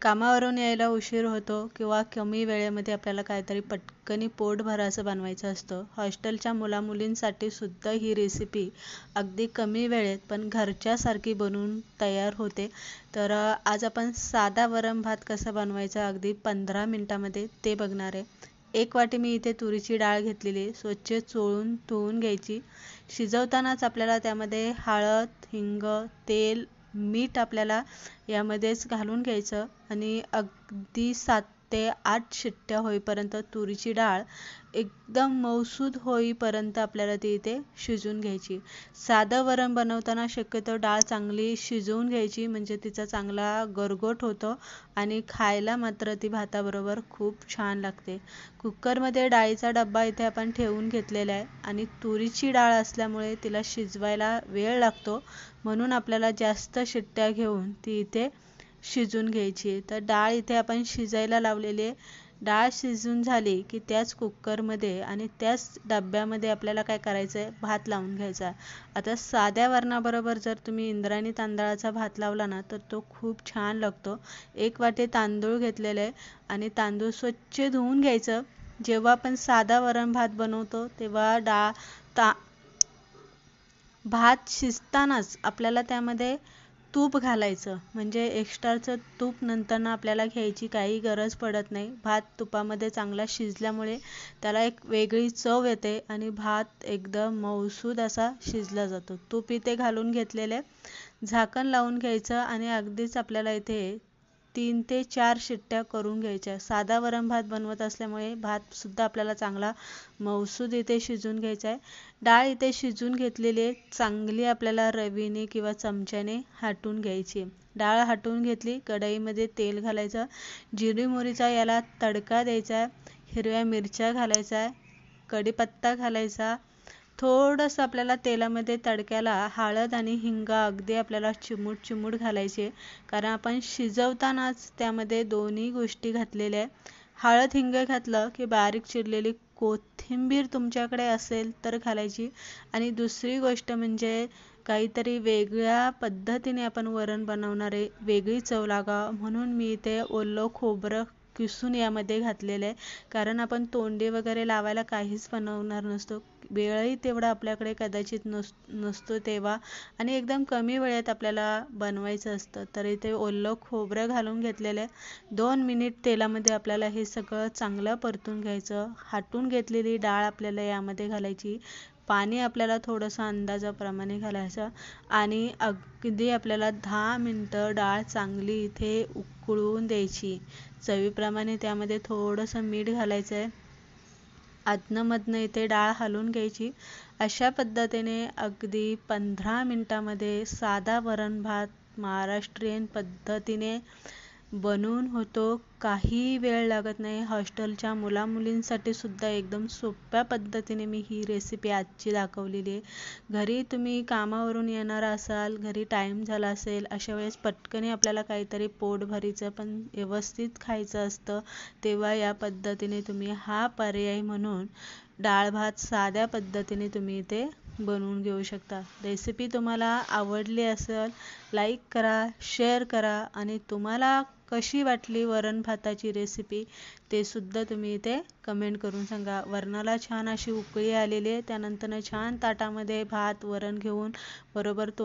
कामावरून यायला उशीर होतो किंवा कमी वेळेमध्ये आपल्याला काहीतरी पटकनी पोट भरायचं बनवायचं असतं. हॉस्टेलच्या मुलामुलींसाठी सुद्धा ही रेसिपी अगदी कमी वेळेत पण घरच्यासारखी बनवून तयार होते. तर आज आपण साधा वरण भात कसा बनवायचा अगदी 15 मिनिटामध्ये ते बघणार आहे. 1 वाटी मी इथे तुरीची डाळ घेतलेली, स्वच्छ चोळून धुवून घ्यायची. शिजवतानाच आपल्याला त्यामध्ये हळद, हिंग, तेल, मीठ आपल्याला यामध्येच घालून घ्यायचं आणि अगदी 7 ते 8 शिट्ट्या होईपर्यंत तुरीची डाळ एकदम मऊसूद होईपर्यंत आपल्याला ती इथे शिजवून घ्यायची. साधं वरण बनवताना शक्यतो डाळ चांगली शिजवून घ्यायची, म्हणजे तिचा चांगला गरगोट होतो आणि खायला मात्र ती भाताबरोबर खूप छान लागते. कुकरमध्ये डाळीचा डब्बा इथे आपण ठेवून घेतलेला आहे आणि तुरीची डाळ असल्यामुळे तिला शिजवायला वेळ लागतो, म्हणून आपल्याला जास्त शिट्ट्या घेऊन ती इथे शिजून घ्यायची. तर डाळ इथे आपण शिजायला लावलेली आहे. डाळ शिजून झाली की त्याच कुकरमध्ये आणि त्याच डब्यामध्ये आपल्याला काय करायचं आहे, भात लावून घ्यायचा. आता साध्या वरणाबरोबर जर तुम्ही इंद्रायणी तांदळाचा भात लावला ना तर तो खूप छान लागतो. 1 वाटी तांदूळ घेतलेले आहे आणि तांदूळ स्वच्छ धुवून घ्यायचं. जेव्हा आपण साधा वरण भात बनवतो तेव्हा भात शिजतानाच आपल्याला त्यामध्ये तूप घालायचं, म्हणजे एक्स्ट्राचं तूप नंतर आपल्याला घ्यायची काही गरज पडत नाही. भात तुपामध्ये चांगला शिजल्यामुळे त्याला एक वेगळी चव येते आणि भात एकदम मऊसूद असा शिजला जातो. तूप इथे घालून घेतलेले, झाकण लावून घ्यायचं आणि अगदीच आपल्याला इथे 3 ते 4 शिट्ट्या करून घ्यायच्या. साधा वरण भात बनवत असल्यामुळे भात सुद्धा आपल्याला चांगला मऊसूद इथे शिजून घ्यायचा आहे. डाळ इथे शिजून घेतलेली आहे, चांगली आपल्याला रवीने किंवा चमच्याने हाटून घ्यायची. डाळ हाटून घेतली, कढईमध्ये तेल घालायचं, जिरी मोहरीचा याला तडका द्यायचा, हिरव्या मिरच्या घालायचा, कढीपत्ता घालायचा. थोडंसं आपल्याला तेलामध्ये तडक्याला हळद आणि हिंग अगदी आपल्याला चिमूट घालायचे, कारण आपण शिजवतानाच त्यामध्ये दोन्ही गोष्टी घातलेल्या आहे. हळद हिंग घातलं की बारीक चिरलेली कोथिंबीर तुमच्याकडे असेल तर घालायची. आणि दुसरी गोष्ट म्हणजे काहीतरी वेगळ्या पद्धतीने आपण वरण बनवणार आहे, वेगळी चव लागावं म्हणून मी इथे ओलं खोबरं किसून यामध्ये घातलेलं आहे, कारण आपण तोंडी वगैरे लावायला काहीच बनवणार नसतो. वेळही तेवढा आपल्याकडे कदाचित नसतो तेव्हा, आणि एकदम कमी वेळेत आपल्याला बनवायचं असतं. तर इथे ओलं खोबरं घालून घेतलेलं आहे. 2 मिनिट तेलामध्ये आपल्याला हे सगळं चांगलं परतून घ्यायचं. हाटून घेतलेली डाळ आपल्याला यामध्ये घालायची. पाणी आपल्याला थोडंसं अंदाजाप्रमाणे घालायचं आणि अगदी आपल्याला 10 मिनटं डाळ चांगली इथे उकळून द्यायची. चवीप्रमाणे त्यामध्ये थोडंसं मीठ घालायचं आहे. अधनं-मधनं इथे डाळ हलवून घ्यायची. अशा पद्धतीने अगदी 15 मिनिटामध्ये साधा वरण भात महाराष्ट्रीयन पद्धतीने बनवून होतो. काही वेळ लागत नाही. हॉस्टेलच्या मुलामुलींसाठी सुद्धा एकदम सोप्या पद्धतीने मी ही रेसिपी आजची दाखवलेली आहे. घरी तुम्ही कामावरून येणार असाल, घरी टाईम झाला असेल, अशा वेळेस पटकन आपल्याला काहीतरी पोटभरीचं पण व्यवस्थित खायचं असतं, तेव्हा या पद्धतीने तुम्ही हा पर्याय म्हणून डाळ भात साध्या पद्धतीने तुम्ही इथे बनवून घेऊ शकता. रेसिपी तुम्हाला आवडली असेल, लाईक करा, शेअर करा आणि तुम्हाला कशी वाटली वरण भाताची रेसिपी ते सुद्धा तुम्ही इथे कमेंट करून सांगा. वरणाला छान अशी उकळी आलेली आहे, त्यानंतर छान ताटामध्ये भात वरण घेऊन बरोबर